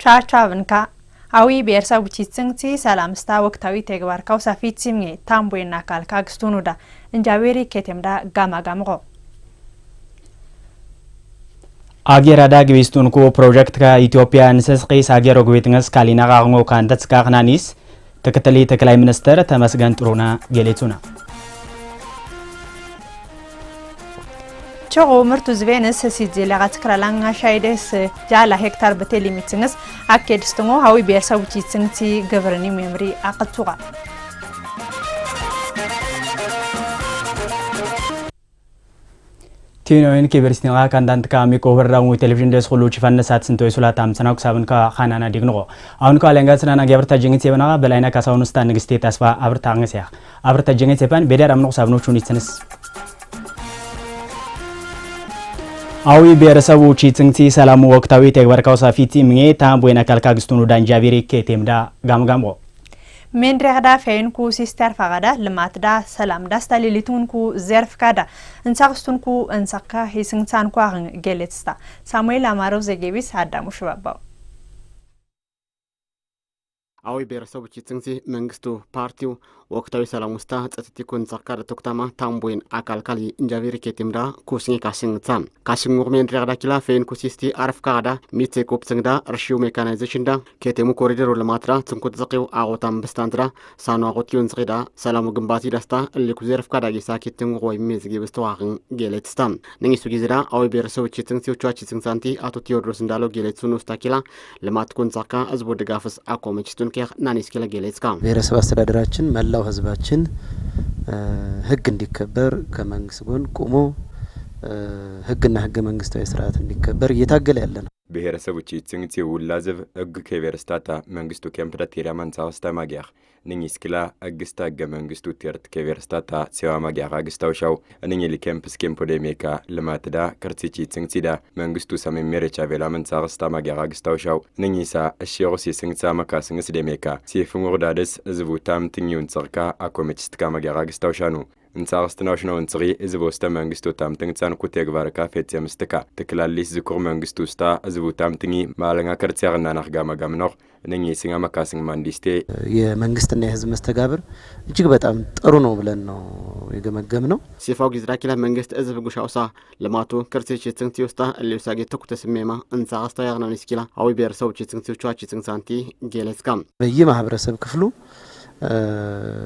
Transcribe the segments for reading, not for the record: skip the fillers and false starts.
ቻቻብንካ አዊ ብሔረሰብ ቺጽንቺ ሰላምስታ ወቅታዊ ተግባር ካውሳፊት ሲምኘ ታምቦይና ካልካ ግስቱኑዳ እንጃቤሪ ከተምዳ ጋማጋምቆ አገራዳ ግቢስቱንኩ ፕሮጀክት ከኢትዮጵያ ንስስቂ ሳገሮ ግቢትንስ ካሊና ጋንጎ ካንተስ ካክናኒስ ተከተሊ ተክላይ ሚኒስተር ተመስገን ጥሩና ገሌቱና ቾ ምርቱ ዝቬንስ ሲጂ ለጋት ክራላንጋ ሻይደስ ጃላ ሄክታር በቴሊ ሚትንስ አኬድስቱንጎ ሀዊ ብሔረሰብ ቺጽንቺ ግብርኒ ሜምሪ አቅቱጋ ቲኖን ከበርሲና ካንዳንት ካሚ ኮቨራው ቴሌቪዥን ደስ ሁሉ ቺፋነሳት ስንቶ ይሱላታ አምሰናው ሳብን ካናና ዲግኖ አሁን ካለንጋ ስናና ገበርታ ጀንግት የበና በላይና ካሳውንስታ ንግስቴ ተስፋ አብርታ አንገሲያ አብርታ ጀንግት የባን በዳር አምኖ ሳብኖቹን ይተንስ አዊ ብሔረሰብ ቺጽንቺ ሰላሙ ወቅታዊ ተግባር ካውሳፊቲ ምኘ ታምቦይና ካልካ ግስቱኑ ዳንጃቤሪ ከተምዳ ጋምጋምቆ ሜንድራዳ ፌንኩ ሲስተር ፈጋዳ ልማትዳ ሰላም ዳስታሊሊቱንኩ ዘርፍ ካዳ እንሳክስቱንኩ እንሳካ ሂስንሳንኩ አን ገሌትስታ ሳሙኤል አማረው ዘጌቢስ አዳሙ ሽባባው አዊ ብሔረሰብ ቺጽንቺ መንግስቱ ፓርቲው ወቅታዊ ሰላም ውስታ ጸጥቲኩን ዘርካደ ተኩታማ ታምቦይን አካልካሊ እንጃቤሪ ከተምዳ ኩስኒ ካሽንግታ ካሽንጉር ሜንድራዳ ኪላ ፌንኩ ሲስቲ አርፍ ካዳ ሚቴ ኮፕስንግዳ እርሺው ሜካናይዜሽን ዳ ከተሙ ኮሪደር ለማትራ ጽንኩት ዘቂው አቆታም በስታንትራ ሳኑ አቆቲውን ዝቂዳ ሰላሙ ግንባቲ ዳስታ እሊኩ ዘርፍ ካዳ ጌሳኪትን ወይ ሜዝጊ በስተዋህን ጌሌትስታ ነኝሱ ጊዜዳ አዊ ብሔረሰብ ቺጽንቺዎቿ ቺጽንሳንቲ አቶ ቴዎድሮስ እንዳለው ጌሌትሱን ውስታ ኪላ ልማትኩን ዘርካ ህዝቡ ድጋፍስ አቆመችቱን ናኒስኪላ ጌሌትስካ ብሔረሰብ አስተዳደራችን መላው ህዝባችን ህግ እንዲከበር ከመንግስት ጎን ቆሞ ህግና ህገ መንግስታዊ ስርዓት እንዲከበር እየታገለ ያለ ነው። ብሔረሰብ ቺጽንቺ ውላዝብ ህግ ከበርስታታ መንግስቱ ከመፕረቴሪያ ማንሳውስታ ማጊያር ንኝስኪላ አግስታ ህገ መንግስቱ ቴርት ከበርስታታ ሲዋ ማጊያር አግስታውሻው እንኝ ሊከምፕስ ኬምፖዴሜካ ልማትዳ ከርቺ ቺጽንቺዳ መንግስቱ ሰሜን ሜሬቻ ቬላ ማንሳውስታ ማጊያር አግስታውሻው ንኝሳ እሺሮስ የስንጻ መካስንስ ደሜካ ሲፍሙርዳደስ ዝቡታም ትኝውን ጽርካ አኮመችስtka ማጊያር አግስታውሻኑ እንሳውስትናውሽ ነው እንጽሪ ዝቦስተ መንግስቱ ታምጥንጻን ኩት የግባርካ ፈጽምስተካ ተክላሊስ ዝኩር መንግስቱ ውስታ ዝቡታም ትኝ ማለኛ ከርጽያና ናጋማጋም ነው እነኚህ ሲንጋ መካስን ማንዲስቴ የመንግስትና የህዝብ መስተጋብር እጅግ በጣም ጥሩ ነው ብለን ነው የገመገም ነው። ሲፋው ጊዝራኪላ መንግስት ህዝብ ጉሻውሳ ለማቱ ከርጽ ቺጽንቺ ውስታ ለውሳጌ ተኩተ ስሜማ እንሳውስታ ያግና ንስኪላ አዊ ብሔረሰብ ቺጽንቺዎቿ ቺጽንሳንቲ ጌሌስካም በየማህበረሰብ ክፍሉ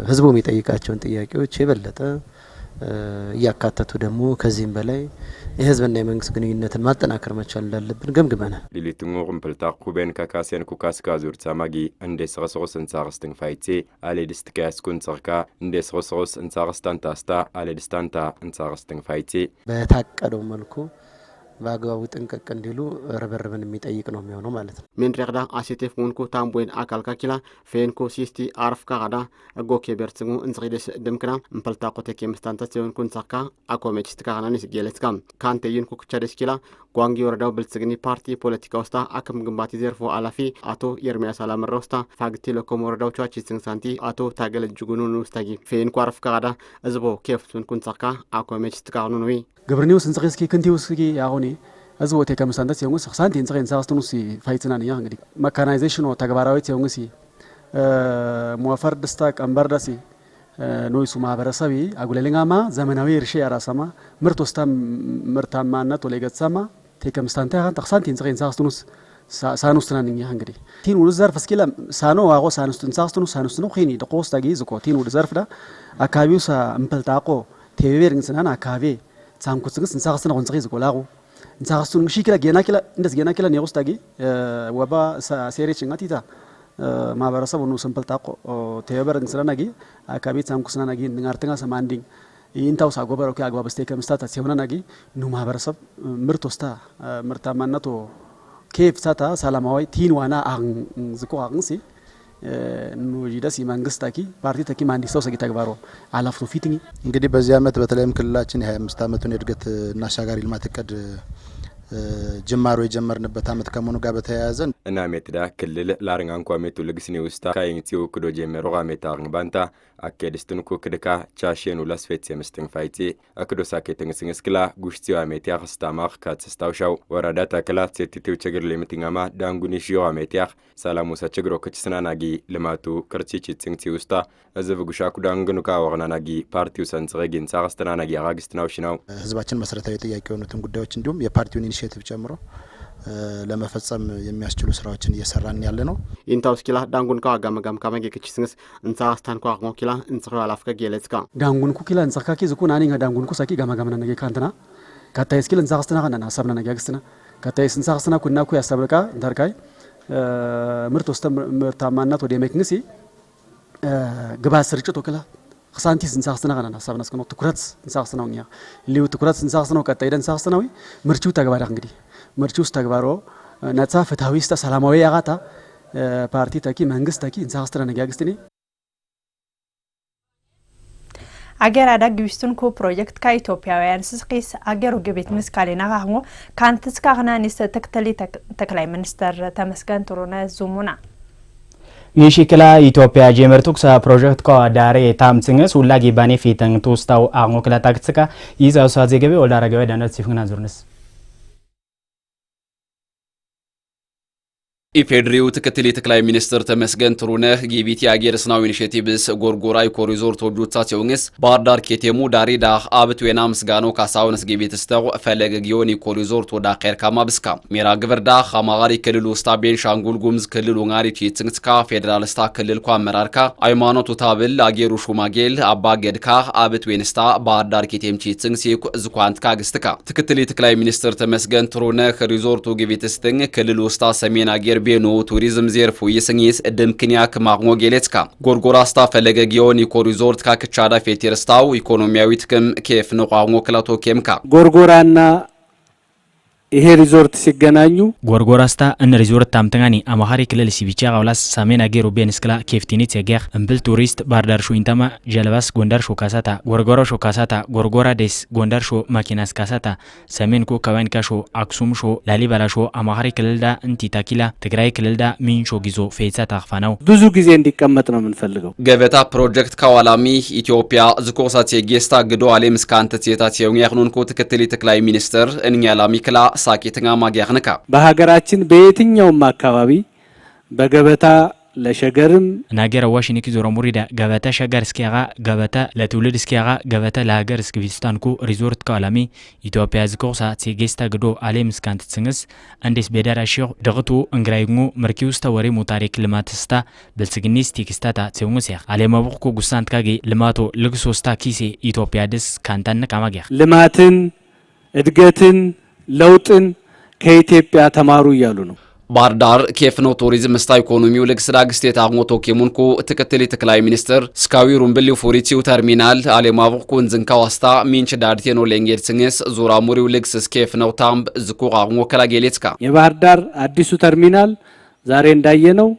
ህዝቡ የሚጠይቃቸውን ጥያቄዎች የበለጠ ያካተቱ ደግሞ ከዚህም በላይ የህዝብና የመንግስት ግንኙነትን ማጠናከር መቻል እንዳለብን ገምግመናል። ሊሊትንጎም ፕልታ ኩቤን ካካሴን ኩካስካ ዙር ሳማጊ እንደ ስረስሮስ እንሳርስተን ፋይቴ አሌድስት ከያስኩን ጽርካ እንደ ስረስሮስ እንሳርስተንታስታ አሌድስታንታ እንሳርስተን ፋይቴ በታቀደው መልኩ ባግባቡ ጥንቅቅ እንዲሉ ረበረብን የሚጠይቅ ነው የሚሆነው ማለት ነው። ሜንድራዳ አሴቴፍ ሙንኩ ታምቦይን አካልካ ኪላ ፌንኩ ሲስቲ አርፍ ካዳ ጎኬ በርጽሙ እንጽሪደስ ድምክና ምፈልታ ቆቴክ የምስታንታ ሲሆን ኩንሳካ አኮሜች ተካናኒስ ጌሌትካ ካንቴይን ኩክቻደስ ኪላ ጓንጊ ወረዳው ብልጽግኒ ፓርቲ ፖለቲካ ውስታ አክም ግንባቲ ዘርፎ አላፊ አቶ ኤርሚያስ አላመራ ውስታ ፋግቲ ለኮም ወረዳው ቻቺ ጽንሳንቲ አቶ ታገለ ጅጉኑን ውስታጊ ፌንኩ አርፍ ካዳ እዝቦ ኬፍቱን ኩንሳካ አኮሜች ተካኑ ነው ግብርኒው ስንጽቂስኪ ክንቲውስኪ ያሁኒ አዝቦቴ ከምሳንደስ የውንስ ሳንቲ እንጽቂን ሳስተኑስ ፋይትናን ያ እንግዲህ መካናይዜሽን ነው ተግባራዊት የውንስ ሞፈር ደስታ ቀንበርዳሲ ኖይሱ ማህበረሰብ አጉለለኛማ ዘመናዊ እርሻ ያራሰማ ምርት ወስታ ምርታማነት ወለገጽማ ተከምስታንታ ያን ተክሳንቲ እንጽቂን ሳስተኑስ ሳኑስናን ያ እንግዲህ ቲን ወደ ዘርፍ እስኪላ ሳኖ ዋቆ ሳኑስትን ሳስተኑስ ሳኑስ ነው ኺኒ ደቆስ ታጊ ዝቆ ቲን ወደ ዘርፍ ዳ አካባቢው ሳ ምፈልታቆ ቴቤርን ስናና አካባቢ ሳንኩስግስ እንሳክስና ወንጽሪ ዝቆላቁ እንሳክስቱን ምሽኪላ ገናኪላ እንደስ ገናኪላ ነውስታጊ ወባ ሴሬች እንጋቲታ ማህበረሰብ ነው ሰምፈልታቆ ቴበር እንስናናጊ አካባቢ ሳንኩስናናጊ እንጋርተኛ ሰማንዲን ይንታው ሳጎበረው ከአግባብ ስቴ ከምስታታ ሲሆናናጊ ነው ማህበረሰብ ምርት ወስታ ምርታማነቱ ኬፍ ሳታ ሰላማዊ ቲንዋና ዝቆ አቅንሲ ኑጂዳስ የመንግስታኪ ፓርቲ ተኪ ማንዲስታው ሰጊ ተግባሩ አላፍቶ ፊትኝ እንግዲህ በዚህ አመት በተለይም ክልላችን የ25 አመቱን እድገት እና አሻጋሪ ልማት እቅድ ጅማሮ የጀመርንበት አመት ከመሆኑ ጋር በተያያዘ እና ሜትዳ ክልል ላርንጋን ቋሜቱ ልግስኔ ውስጥ ካይንቲው ክዶ ጀመሮ ጋሜታ ባንታ አከድስትን ኩክድካ ቻሼኑ ላስፌት የምስጥን ፋይቲ አክዶ ሳኬትን ስንስክላ ጉሽቲው አሜቲያ ኸስታማኽ ካትስታውሻው ወረዳ ተከላት ሴቲቲው ችግር ለምትኛማ ዳንጉኒ ሺዮ አሜቲያ ሰላሙሳ ችግሮ ከችስናናጊ ልማቱ ክርቺቺ ጽንቲ ውስጥ አዘብ ጉሻኩ ዳንግኑካ ወርናናጊ ፓርቲው ሰንጽረጊን ሳስተናናጊ አጋግስትናውሽ ነው ህዝባችን መሰረታዊ ጥያቄ የሆኑትን ጉዳዮች እንዲሁም የፓርቲውን ኢኒሺዬቲቭ ጨምሮ ለመፈጸም የሚያስችሉ ስራዎችን እየሰራን ያለ ነው ኢንታውስ ኪላ ዳንጉን ካ ጋመጋም ካመጌ ከችስንስ እንሳስታን ኳ ኪላ እንጽራ አላፍከ ጌለጽካ ዳንጉን ኩ ኪላ እንጽካኪ ዝኩን አኒጋ ዳንጉን ኩ ሳኪ ጋመጋም ነነገ ካንተና ካታይ ስኪል እንሳስታና ካና ሐሳብና ነገ ያግስትና ካታይ እንሳስታና ኩና ኩ ያሳብረካ እንታርካይ ምርት ወስተ ምርታማናት ወደ መክንሲ ግባ ስርጭት ወከላ خسانتي سنساخنا غنا حسابنا اسكنو ትኩረት እንሳخنا ነው ሊው ትኩረት እንሳخنا ቀጣይ ደን እንሳخنا ምርጪው ተግባር እንግዲህ ምርጪው ተግባሮ ነጻ ፍትሃዊ ሰላማዊ ያጋታ ፓርቲ ተኪ መንግስት ተኪ እንሳخنا ነገያግስቲኒ አገር አዳግ ቢስቱን ኮ ፕሮጀክት ከኢትዮጵያውያን ስስቂስ አገሩ ግቤት ምስካሌና ጋሞ ካንትስ ካህናኒስ ተክተሊ ተክላይ ሚኒስተር ተመስገን ጥሩነህ ዙሙና ይሽክላ ኢትዮጵያ ጀመርቱክሳ ፕሮጀክት ኮ ዳሬ ታምጽንስ ሁላጊ ባኔ ፊተን ቱስታው አሞክላ ታክጽካ ይዛው ሳዘገበ ወዳረጋው ዳነት ሲፍና ዙርነስ ኢፌድሪው ተከትሊ ተክላይ ሚኒስትር ተመስገን ጥሩነህ ጊቢቲ አገር ስናው ኢኒሺዬቲቭስ ጎርጎራይ ኮሪዞር ተወጁታት የውንስ ባርዳር ኬቴሙ ዳሪዳ አብት ወና ምስጋኖ ካሳውንስ ጊቢት ስተው ፈለገ ጊዮኒ ኮሪዞር ተወዳ ኸርካማ ብስካ ሜራ ግብርዳ ኻማጋሪ ክልሉ ስታቤን ሻንጉል ጉምዝ ክልሉ ጋሪ ቺጽንጽካ ፌደራል ስታ ክልል ኳ አመራርካ ሃይማኖቱ ታብል አገሩ ሹማጌል አባ ገድካ አብት ወንስታ ባርዳር ኬቴም ቺጽንጽ ዝኳንትካ ግስትካ ተከትሊ ተክላይ ሚኒስትር ተመስገን ጥሩነህ ሪዞርቱ ጊቢት ስተኝ ክልሉ ስታ ሰሜን አገር ቤኑ ቱሪዝም ዘርፉ ይስኝስ ድምክንያክ ማግሞ ጌሌትካ ጎርጎራስታ ፈለገ ጊዮን ኢኮሪዞርት ካክቻዳ ፌቲርስታው ኢኮኖሚያዊ ጥቅም ኬፍ ነው ቋንጎ ክላቶ ኬምካ ጎርጎራና ይሄ ሪዞርት ሲገናኙ ጎርጎራስታ እን ሪዞርት ታምተጋኒ አማሃሪ ክልል ሲቢቻ ጋውላስ ሰሜን አገሩ ቤንስክላ ኬፍቲኒት የገር እምብል ቱሪስት ባርዳር ሾ ኢንተማ ጀልባስ ጎንዳር ሾ ካሳታ ጎርጎራ ሾ ካሳታ ጎርጎራ ዴስ ጎንዳር ሾ ማኪናስ ካሳታ ሰሜን ኮ ካዋን ካሾ አክሱም ሾ ላሊበላ ሾ አማሃሪ ክልልዳ እንቲ ታኪላ ትግራይ ክልልዳ ሚንሾ ጊዞ ፌጻ ታፋናው ብዙ ጊዜ እንዲቀመጥ ነው የምንፈልገው ገበታ ፕሮጀክት ካዋላሚ ኢትዮጵያ ዝኮሳት የጌስታ ግዶ አለም ስካንተ ቴታት የውኛኽኑን ኮ ተከትሊ ተክላይ ሚኒስተር እንኛላሚ ክላ ሳቂተኛ ማጊያኽነካ በሀገራችን በየትኛውም አካባቢ በገበታ ለሸገርም ናገር ዋሽኒክ ዞሮ ሙሪዳ ገበታ ሸገር እስኪያጋ ገበታ ለትውልድ እስኪያጋ ገበታ ለሀገር እስክቪስታንኩ ሪዞርት ካላሚ ኢትዮጵያ ዝቆሳ ጼጌስታ ግዶ አለም ስካንት ጽንስ አንዴስ ቤዳራሽዮ ደግቱ እንግራይጉ መርኪውስታ ወሬ ሙታሪክ ልማትስታ በልጽግኒስ ቲክስታታ ጽውንስ አለማቡቁ ጉሳንት ካጌ ልማቶ ልግሶስታ ኪሴ ኢትዮጵያ ደስ ካንታነ ካማጊያ ልማትን እድገትን ለውጥን ከኢትዮጵያ ተማሩ እያሉ ነው ባርዳር ኬፍኖ ቱሪዝም ስታ ኢኮኖሚው ለግስዳግስት የታግሞቶ ኬሙንኩ ተከትሊ ተክላይ ሚኒስተር ስካዊ ሩምብል ፎሪቲው ተርሚናል አለማቡቁ እንዝንካ ዋስታ ሚንች ዳርቴኖ ለንጌት ስንስ ዙራሙሪው ለግስ ስኬፍኖ ታምብ ዝኩ አግሞ ከላጌሌትካ የባርዳር አዲሱ ተርሚናል ዛሬ እንዳየነው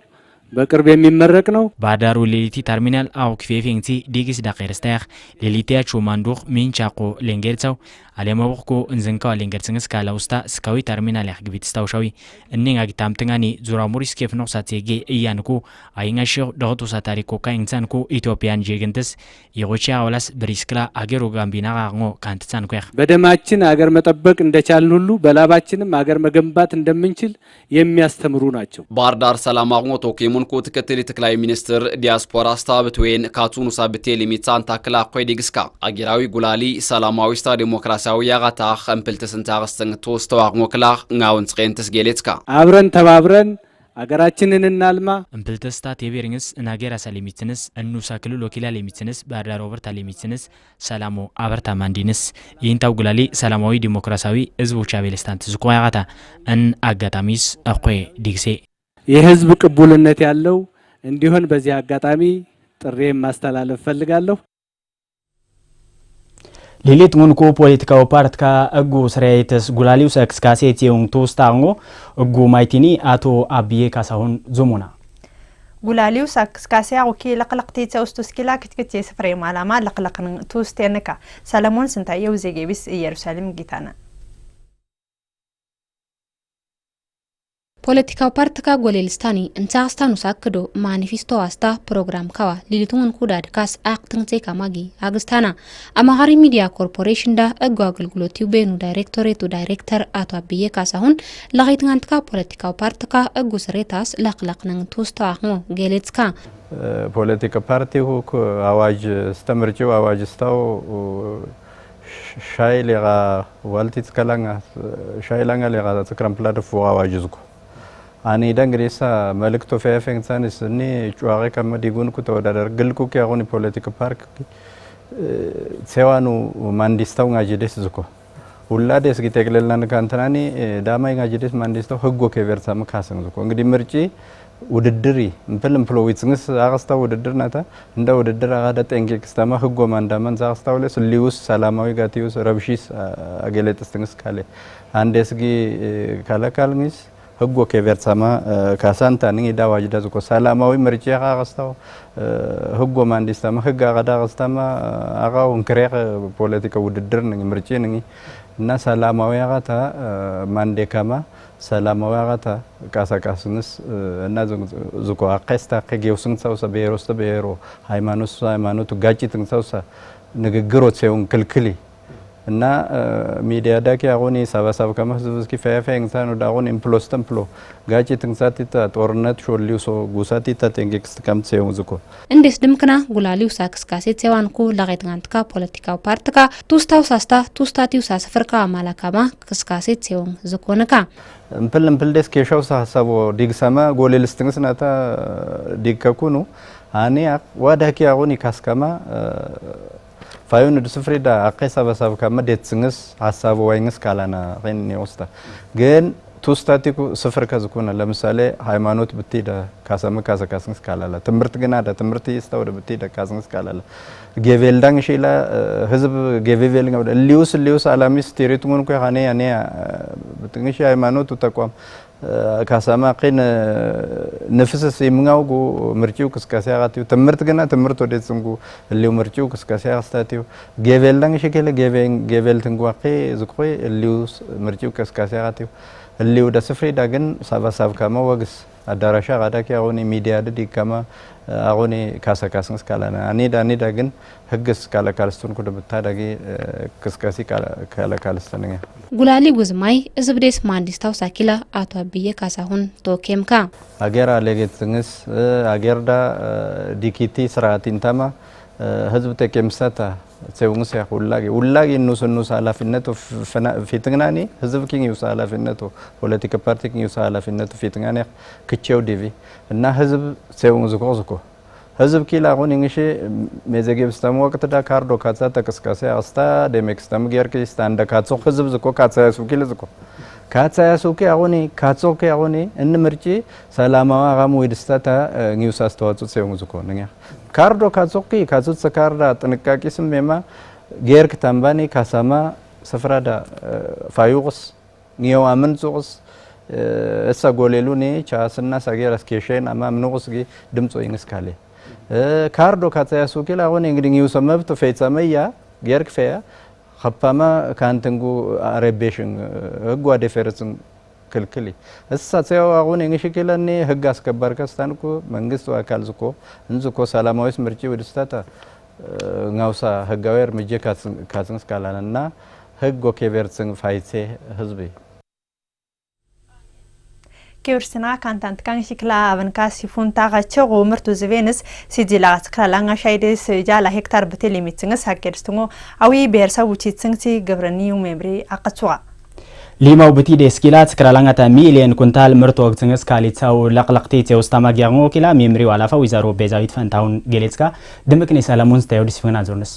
በቅርብ የሚመረቅ ነው ባዳሩ ሌሊቲ ተርሚናል አው ክፌፌንቲ ዲግስ ዳቀርስታህ ሌሊቲያቹ ማንዱኽ ሚንቻቆ ለንጌርጻው አለማቡቁ እንዝንካው ለንጌርጽንስ ካላውስታ ስካዊ ተርሚናል ያግቢት ስታውሻዊ እነኛ ግታምተጋኒ ዙራሙሪስ ኬፍኖ ሳቴጌ እያንኩ አይኛሽው ዶቶ ሳታሪኮ ካይንሳንኩ ኢትዮጵያን ጄገንተስ የሮቻ አውላስ ብሪስክላ አገሩ ጋምቢና ጋngo ካንተሳንኩ በደማችን አገር መጠበቅ እንደቻልን ሁሉ በላባችንም አገር መገንባት እንደምንችል የሚያስተምሩ ናቸው ባርዳር ሰላም አግሞ ቶኬሙን ኮ ተከትሊ ተክላይ ሚኒስትር ዲያስፖራ ስታብትዌን ካቱኑ ሳብቴ ሊሚታን ታክላ ኮይዲግስካ አገራዊ ጉላሊ ሰላማዊ ስታ ዲሞክራሲ ያጋታ ኸምፕልት ስንታገስተን ተወስተው አግሞ ክላ ngaውን ጽንተስ ጌሌትካ አብረን ተባብረን አገራችንን እናልማ እምፕልተስታ ቴቤሪንግስ እናገራ ሰሊሚትንስ እንውሳ ክልል ወኪላ ለሚትንስ ባርዳር ኦቨርታ ለሚትንስ ሰላሙ አበርታ ማንዲንስ ይንታው ጉላሊ ሰላማዊ ዲሞክራሲያዊ ህዝቦች አቤለስታንት ዝቆያታ እን አጋጣሚስ አቆይ ዲግሴ የህዝብ ቅቡልነት ያለው እንዲሆን በዚህ አጋጣሚ ጥሬ ማስተላለፍ ፈልጋለሁ ሊሊት ሙንኩ ፖለቲካው ፓርትካ እጉ ስራይተስ ጉላሊው ሰክስካሴት የውን ቶስታንጎ እጉ ማይቲኒ አቶ አብዬ ካሳሁን ዙሙና ጉላሊው ሰክስካሴ አውኪ ለቅለቅቲ ተውስቱስኪላ ክትክት የስፍሬ ማላማ ለቅለቅን ቶስቴነካ ሰለሞን ስንታየው ዜጌቢስ ኢየሩሳሌም ጊታና ፖለቲካው ፓርቲካ ጎሌልስታኒ እንታስታኑ ሳክዶ ማኒፌስቶ አስታ ፕሮግራም ካዋ ሊሊቱን ኩዳድ ካስ አክትንቴ ካማጊ አግስታና አማሃሪ ሚዲያ ኮርፖሬሽን ዳ እጓ አገልግሎት ዩቤኑ ዳይሬክተር አቶ አብዬ ካሳሁን ለጋይትንታካ ፖለቲካው ፓርቲካ እጉ ስሬታስ ለቅለቅነን ተስተዋህሞ ገሌትካ ፖለቲካ ፓርቲው አዋጅ ስተምርጪው አዋጅ ስታው ሻይ ለጋ ዋልቲት ከላንጋ ሻይ ላንጋ ለጋ ተክራምፕላድ ፉ አዋጅ ዝኩ አኔ ደንግሬሳ መልክቶ ፈፈንሳንስ እኔ ጩዋሬ ከመዲጉን ኩ ተወዳደር ግልኩ ከሆነ ፖለቲካ ፓርክ ሴዋኑ ማንዲስታው ጋጅደስ ዝኮ ሁላደስ ጊተግለላን ካንተናኒ ዳማይ ጋጅደስ ማንዲስታው ህጎ ከቨርሳም ካሰን ዝኮ እንግዲህ ምርጪ ውድድሪ እንፈልም ፕሎዊትንስ አቀስታው ውድድር ናታ እንደ ውድድር አጋደ ጠንቂክስተማ ህጎ ማንዳማን ዛቀስታው ለስ ሊውስ ሰላማዊ ጋቲውስ ረብሺስ አገለጥስተንስ ካለ አንደስጊ ካላካልሚስ ህጎ ከቨርሳማ ካሳንታ ነኝ ዳዋጅ ዳዝኮ ሰላማዊ ምርጫ አቀስታው ህጎ ማንዲስተማ ህግ አጋዳ አቀስታማ አጋው እንክሬክ ፖለቲካ ውድድር ነኝ ምርጫ ነኝ እና ሰላማዊ አጋታ ማንዴካማ ሰላማዊ አጋታ ካሳካስንስ እና ዝኮ አቀስታ ከጌውስን ሰውሰ በሄሮስተ በሄሮ ሃይማኖት ጋጭትን ሰውሰ ንግግሮት ሲሆን ክልክሊ እና ሚዲያ ዳኪ አሁን ሰባሰብ ከመህዝብስኪ ፈፈንሳኑ ዳሁን ኢምፕሎስተምፕሎ ጋጭትን ሳቲታ ጦርነት ሾሊውሶ ጉሳቲታ ቴንጌክስ ከምት ሲሆን ዝኮ እንዴስ ድምክና ጉላሊው ሳክስካሴት ሲዋንኩ ለጋይትንታካ ፖለቲካው ፓርቲካ ቱስታው ሳስታ ቱስታቲው ሳስፈርካ ማላካማ ክስካሴት ሲሆን ዝኮነካ እምፕል ደስ ከሻው ሳሰቦ ዲግሰማ ጎሌልስትንስ ናታ ዲከኩኑ አኔ ዋዳኪ አሁን ይካስከማ ፋዩን ድስፍሪዳ አቀሳ በሳብ ከመደትስንስ ሐሳቡ ወይንስ ካላና ረን ይወስታ ግን ቱስታቲኩ ስፍር ከዝኩና ለምሳሌ ሃይማኖት ብትይዳ ካሰመ ካሰካስንስ ካላላ ትምርት ግን አዳ ትምርት ይስታው ብትይዳ ካስንስ ካላላ ጌቬልዳን ሺላ ህዝብ ጌቬቬል ነው ሊውስ አላሚስ ቴሪቱን ኮ ያኔ ያኔ ብትንሽ ሃይማኖት ተቋም ካሰማ ቀን ነፍስስ ይምጋውጉ ምርጪው ክስካሴ አጋቲው ትምርት ግና ትምርት ወደ ጽንጉ ሊው ምርጪው ክስካሴ አስታቲው ጌቬልዳን ሺከለ ጌቬል ትንጓቄ ዝቆይ ሊውስ ምርጪው ክስካሴ አጋቲው ሊው ደስፍሪዳ ግን ሳባሳብ ከማ ወግስ አዳራሻ ጋዳኪ አሁን ሚዲያ ድዲ ከማ አሁን ካሰካስንስ ካላና አኔዳ ግን ህግስ ካለካልስቱን ኩደ ብታዳጊ ክስካሲ ካለካልስተነኛ ጉላሊ ውዝማይ እዝብዴስ ማንዲስታው ሳኪላ አቶ አብዬ ካሳሁን ቶኬምካ አገራ ለጌትንስ አገርዳ ዲኪቲ ስራቲንታማ ህዝብ ተከምሰታ ሰውንስ ሁላጊ ኑስ ኃላፊነቱ ፊትግናኒ ህዝብ ኪኝ ይውሳ ኃላፊነቱ ፖለቲካ ፓርቲ ኪኝ ይውሳ ኃላፊነቱ ፊትግናኒ ክቼው ዲቪ እና ህዝብ ሰውን ዝቆዝኮ ህዝብ ኪላ አሁን እንግሽ መዘገብ ስተም ወቅት ዳ ካርዶ ካጻ ተከስካሴ አስታ ደሜክስተም ጌርክ ስታንዳ ካጾ ህዝብ ዝቆ ካጻያሱ ኪል ዝቆ ካጻያሱ ኪ አሁን ካጾ ኪ አሁን እን ምርጪ ሰላማዋ አጋሙ ወድስታታ ኒውስ አስተዋጽኦ ሰውን ዝቆ ነኛ ካርዶ ካጾቂ ካጹት ሰካርዳ ጥንቃቄ ስሜማ ጌርክ ታምባኒ ካሳማ ሰፍራዳ ፋዩቅስ ኒዮ አመን ጾቅስ እሳ ጎሌሉኒ ቻስና ሳጌር አስኬሽን አማም ንቁስጊ ድምጾ ይንስካለ ካርዶ ካጻያሱ ኪላ አሁን እንግዲህ ኒው ሰመብቶ ፈይጻመያ ጌርክ ፈያ ኸፓማ ካንተንጉ አረቤሽን ህጓ ደፈረስን ክልክሊ እሳ ሰው አሁን እንግሽከለኒ ህግ አስከባር ከስታንኩ መንግስት አካል ዝኮ እንዝኮ ሰላማዊስ ምርጪ ወድስታታ ጋውሳ ህጋዊ እርምጃ ካጽንስ ካላና ህግ ወከቨርጽን ፋይሴ ህዝብ ኪውርስና ካንታንት ካንሽክላ አብንካስ ይፉንታ ጋቸው ምርቱ ዝቬንስ ሲጂላት ክራላንጋ ሻይደስ ጃላ ሄክታር በቴሊሚትንስ ሀገርስተሞ አዊ ብሔረሰብ ውጪትንሲ ግብርኒው ሜምሪ አቀጽዋ ሊማው ብቲ ደስኪላት ክራላንጋታ ሚሊየን ኩንታል ምርት ወቅትንስ ካሊታው ለቅለቅቲ ተውስታማ ጊያሞ ኪላ ሜምሪው አላፋ ወይዛሮ ቤዛዊት ፈንታውን ገሌጽካ ድምቅኒ ሰለሞን ስታዩዲስ ፈና ዞርነስ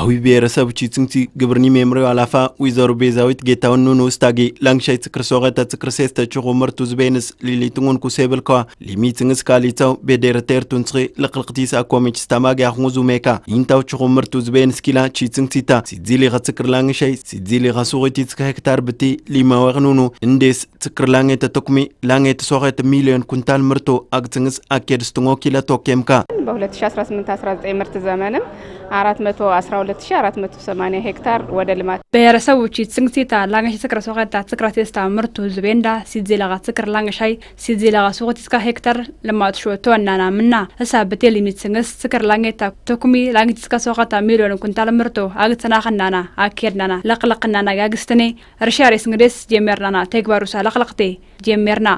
አዊ ብሔረሰብ ቺጽንቲ ግብርኒ ሜምሪው አላፋ ወይዘሮ ቤዛዊት ጌታውን ኑኑ ስታጊ ላንግሻይ ጽክርሶገተ ጽክርሴስ ተችቆ ምርቱ ዝቤንስ ሊሊቱን ኩሴብልኳ ሊሚትንስ ካሊታው በደረተር ቱንጽሪ ለቅልቅቲስ አኮሚች ስታማጊ አሁዙ ሜካ ይንታው ችቆ ምርቱ ዝቤንስ ኪላ ቺጽንቲታ ሲዚሊ ገጽክር ላንግሻይ ሲዚሊ ገሱሪቲ ሄክታር ብቲ ሊማወር ኑኑ እንዴስ ጽክር ላንጌ ተተኩሚ ላንጌ ተሶገተ ሚሊዮን ኩንታል ምርቱ አግጽንስ አኬድስቱንጎ ኪላ ቶኬምካ በ2018-19 ምርት ዘመንም 412 92480 ሄክታር ወደ ልማት ብሔረሰቦች ጽንግሲታ ላንጋሽ ትክረ ሶቀታ ትክራቴስታ ምርቱ ዝቤንዳ ሲዚላጋ ትክር ላንጋሻይ ሲዚላጋ ሶቆቲስካ ሄክታር ልማት ሾቶ እናና ምና ህሳብ ቴሊሚት ጽንግስ ትክር ላንጌታ ተኩሚ ላንጊስካ ሶቀታ ሚሊዮን ኩንታል ምርቱ አግተና ኸናና አኬርናና ለቅለቅናና ያግስተኔ ርሻሪስ እንግዲስ ጀመርናና ተግባሩሳ ለቅለቅቴ ጀመርና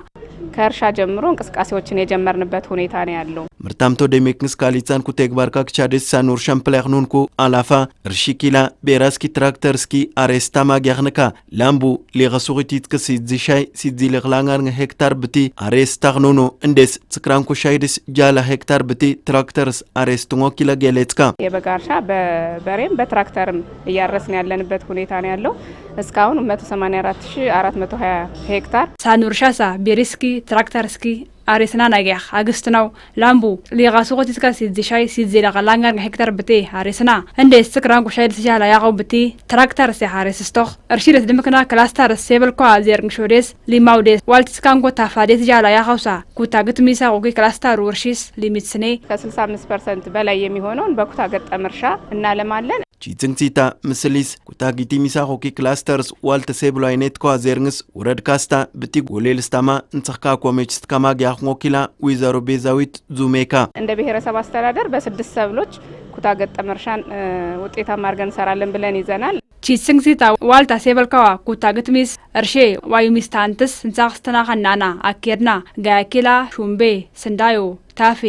ከርሻ ጀምሮ እንቅስቃሴዎችን የጀመርንበት ሁኔታ ነው ያለው ምርታምቶ ደሜክንስ ካሊጻን ኩ ተግባርካ ከቻደስ ሳኑር ሻምፕላክኑን ኩ አላፋ እርሺኪላ ቤራስኪ ትራክተርስኪ አሬስታ ማግያኽነካ ላምቡ ሊገሱቂት ከሲዝሻይ ሲዝልግላንጋር ሄክታር ብቲ አሬስታግኑኑ እንዴስ ጽክራንኩ ሻይድስ ጃላ ሄክታር ብቲ ትራክተርስ አሬስቱንጎ ኪላ ገሌትካ የበጋርሻ በበሬም በትራክተርም እያረስን ያለንበት ሁኔታ ነው ያለው እስካሁን 184420 ሄክታር ሳኑር ሻሳ ቤሪስኪ ትራክተርስኪ አሬስና ናጊያኽ አግስትናው ላምቡ ሊጋሱቆቲስካ ሲዝሻይ ሲዝልግላንጋር ሄክታር ብቲ አሬስና እንዴስ ጽክራንኩ ሻይድስ ጃላ ያቀው ብቲ ትራክተር ሲ አሬስስቶኽ እርሺለት ድምክና ክላስተር ሴብልኳ ዘርንሾዴስ ሊማውዴስ ዋልቲስካንጎ ታፋዴስ ጃላ ያቀውሳ ኩታ ግትሚሳ ኦኬ ክላስተሩ እርሺስ ሊሚትስኔ ከ65% በላይ የሚሆነውን በኩታ ገጠም እርሻ እናለማለን ቺጽንግሲታ ምስሊስ ኩታ ጊቲ ሚሳ ኦኬ ክላስተርስ ዋልተ ሴብሎ አይነት ኳ ዘርንስ ወረድ ካስታ ብቲ ጎሌልስታማ እንጽካ ኮሜችስት ከማግ ያኽሞኪላ ወይዘሮ ቤዛዊት ዙሜካ እንደ ብሔረሰብ አስተዳደር በስድስት ሰብሎች ኩታ ገጠም እርሻን ውጤታማ አድርገን እንሰራለን ብለን ይዘናል ቺጽንግሲታ ዋልታ ሴብልካዋ ኩታ ግትሚስ እርሼ ዋዩሚስታንትስ እንጻክስተና ኸናና አኬርና ጋያኪላ ሹምቤ ስንዳዮ ታፌ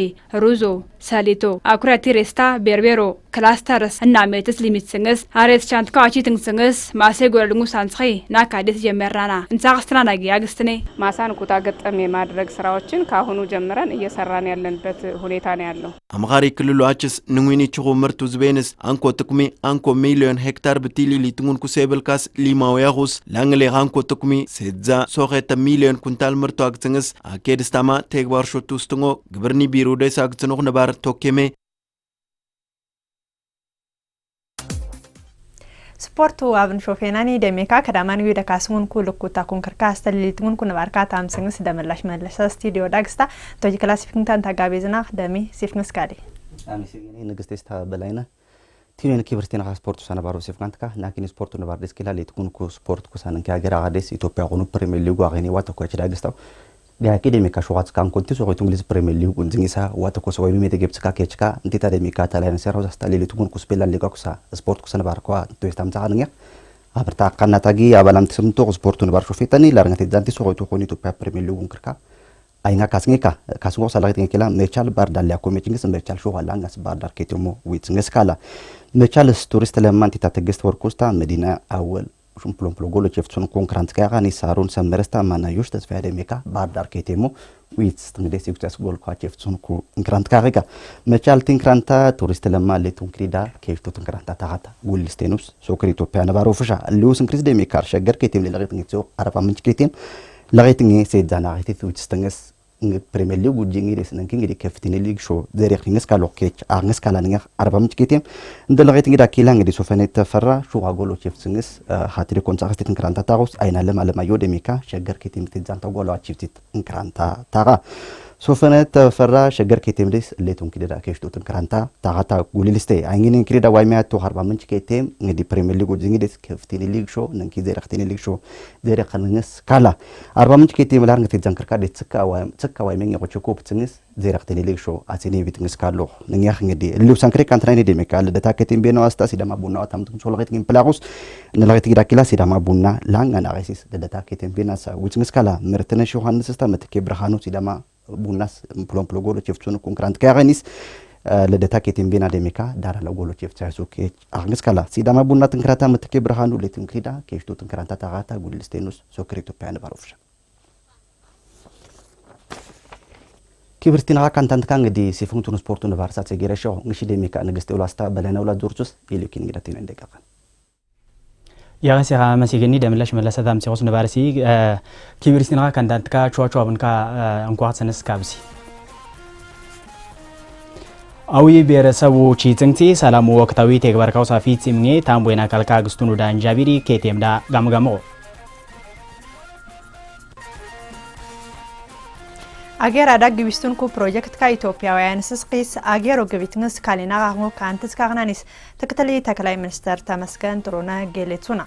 ሩዞ ሰሊቶ አኩራቲ ሬስታ ቤርቤሮ ክላስተርስ እና ሜትስ ሊሚት ስንግስ አሬት ቻንትካ አቺ ትንግስንግስ ማሴ ጎልንጉ ሳንጽኺ ናካዴት ጀመራና እንጻክስተና ናጊ ያግስተኔ ማሳን ኩታ ገጠም የማድረግ ስራዎችን ካሁኑ ጀምረን እየሰራን ያለንበት ሁኔታ ነው ያለው አምኻሪ ክልሉ አችስ ንዊኒ ችኹ ምርቱ ዝቤንስ አንኮ ጥቅሚ አንኮ ሚሊዮን ሄክታር ብቲሊ ሊትሙን ኩሴብልካስ ሊማውያኹስ ላንግሌ አንኮ ጥቅሚ ሴዛ ሶኸተ ሚሊዮን ኩንታል ምርቱ አግጽንግስ አኬድስታማ ተግባር ሾቱ ውስጥንጎ ግብርኒ ቢሮ ደስ አግጽኖኽ ነባር ቶኬሜ ስፖርቱ አብን ሾፌናኒ ደሜካ ከዳማን ዊደ ካስሙን ኩልኩታ ኩንከርካ አስተልሊትሙን ኩንባርካ ታምሰንስ ደመላሽ መለሰ ስቱዲዮ ዳግስታ ቶጂ ክላሲፊክንታን ታጋቤዝና ደሜ ሲፍንስ ጋዲ አሚሲኒ ንግስቴስታ በላይና ቲዩን ኪብርቲና ስፖርቱ ሰነባሩ ሲፍካንትካ ናኪን ስፖርቱ ነባር ዲስኪላ ሊትኩን ኩ ስፖርት ኩሳን ከያገራ አዴስ ኢትዮጵያ ሆኑ ፕሪሚየር ሊጉ አገኒ ዋተኮ ዳግስታው ዲያኬዴሚካ ሹዋት ካን ኮንቲስ ወይ እንግሊዝ ፕሪሚየር ሊግ እንዝንሳ ዋተኮ ሰው የሚሜት ገብጽካ ከችካ እንቲታ ደሚካ ታላይን ሰራው አስታሌሊቱ ኩን ኩስፔላ ሊጋ ኩሳ ስፖርት ኩሰን ባርኳ ቶይስታም ታንኛ አብርታ ካናታጊ አባላም ተሰምቶ ስፖርቱን ባር ሾፌታኒ ላርንገት ዛንቲ ሰው ሆኑ ኢትዮጵያ ፕሪሚየር ሊጉን ክርካ አይና ካስኒካ ካስጎ ሳላገት እንከላ መቻል ባርዳሊያ ኮሚቲንግስ መቻል ሾዋላንጋስ ባርዳር ከቲሞ ዊትንግስ ካላ መቻልስ ቱሪስት ለማንቲታ ተገስት ወርኮስታ መዲና አወል ሹምፕሎምፕሎ ጎሎች የፍጹም ኮንክራንት ካጋኒ ሳሩን ሰመረስታ ማናዮሽ ተስፋ ደሜካ ባርዳር ከቲሞ ዊትስ እንግዲህ ሲክታስ ጎል ኳች የፍጹም ኮንክራንት ካጋ መቻል ቲንክራንታ ቱሪስት ለማለቱን ክሪዳ ከፍቶ ቲንክራንታ ታታ ጉልስቴኑስ ሶክሪ ኢትዮጵያ ነባሮ ፍሻ ሉስ እንግሊዝ ደሜካ ሸገር ከቲም ለለገት እንግዲህ 45 ከቲም ለገት እንግዲህ ሰይዳና ሪቲት ዊትስ ተንገስ ፕሪሚየር ሊግ ጉጂንግሪስ ነንኪንግዲ ከፍቲን ሊግ ሾ ዘሪክኒስ ካሎኬች አርንስ ካላንኛ 45 ኬቴም እንደለገት እንግዲህ አኪላ እንግዲህ ሶፈኔት ተፈራ ሹ አጎሎች የፍስንግስ ሃትሪ ኮንትራክት እንክራንታ ታውስ አይናለም አለማዮ ደሜካ ሸገር ኬቴም ትዛንታ ጎሎ አቺቭቲት እንክራንታ ታጋ ሶፈኔት ተፈራ ሸገር ኬቴም ዲስ ሌቱን ክዲዳ ከሽቶ እንክራንታ ታጋታ ጉሊልስቴ አይንግኒ ክሪዳ ዋይሚያቶ 45 ኬቴም እንግዲህ ፕሪሚየር ሊግ ጉጂንግዲ ከፍቲን ሊግ ሾ ነንኪ ዘሪክቲን ሊግ ሾ ዘሪክኒስ ካላ 45 ኬቴም ላርንገት ትዛንከርካ ዲትስካ ወይ ምን የቆቸኮ ብትንስ ዘሪክቲን ሊግ ሾ አሲኒ ቢትንስ ካሎ ነኛህ እንግዲህ ሉ ሳንክሬ ካንትራይኒ ደሜካ ለደታከቲም ቤኖ አስታ ሲዳማ ቡና ታምቱን ሶለገት ግን ፕላጎስ ነለገት እንግዲህ አኪላ ሲዳማ ቡና ላንጋና አይሲስ ለደታከቲም ቤናሳ ዊትንስ ካላ ምርትነሽ ዮሐንስ ስታ መትከ ብርሃኑ ሲዳማ ቡናስ ፕሎምፕሎ ጎሎች የፍጹም ኮንክራንት ካጋኒስ ለደታከቲም ቤና ደሜካ ዳራ ለጎሎች የፍጻይሱ ከች አግንስ ካላ ሲዳማ ቡና ትንክራታ መትከ ብርሃኑ ለቲም ክሪዳ ከሽቶ ትንክራንታ ታጋታ ጉልስቴኑስ ሶክሪ ኢትዮጵያ ነባሮፍሻ ኪብርቲና ካንታንት ካንግዲ ሲፉንቱን ስፖርቱን ባርሳት ሰገረሻው እንግሽ ደሜካ ንግስቴ ወላስታ በለናው ላጆርቹስ ኢሉኪን እንግዳቴን እንደቀቀ ያገሲያ መሲገኒ ደምላሽ መለሰታም ሲወስ ነባርሲ ኪብርቲና ካንታንት ካ ቹዋቹ አብንካ እንኳን ሰነስ ካብሲ አዊ ብሔረሰቦች ጽንቲ ሰላሙ ወቅታዊ ተግባርካው ሳፊት ሲምኔ ታምቦይና ካልካ ግስቱን ዳንጃቢሪ ከቴምዳ ጋምጋሞ አገር አዳግ ቢስቱን ኩ ፕሮጀክት ከኢትዮጵያውያን ስስቂስ አገር ወግቢትንስ ካሊና ጋሞ ካንተስ ካግናኒስ ተከተለ ተክላይ ሚኒስተር ተመስገን ጥሩነህ ጌሌቱና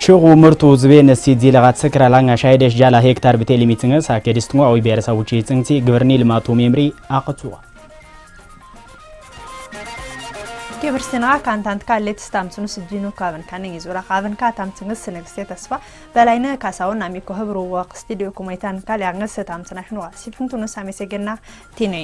ሽጉ ምርቱ ዝቤን ሲዲ ለጋት ሰክራ ላንጋ ሻይደሽ ጃላ ሄክታር በቴል ሊሚትንስ አከዲስትሙ አዊ ብሔረሰቦች ጽንቲ ግብርኒ ልማቱ ሜምሪ አቅጹዋ ኬብርስና ካንታንት ካሌት ስታምስኑ ስጂኑ ካቨን ካነኝ ዙራ ካቨን ካታምትንስ ንግስቴ ተስፋ በላይነ ካሳውን አሚኮ ህብሩ ወቅ ስቱዲዮ ኩማይታን ካል ያንገስ ታምስናሽኑ ሲፍንቱኑ ሳሜሰገና ቲኔ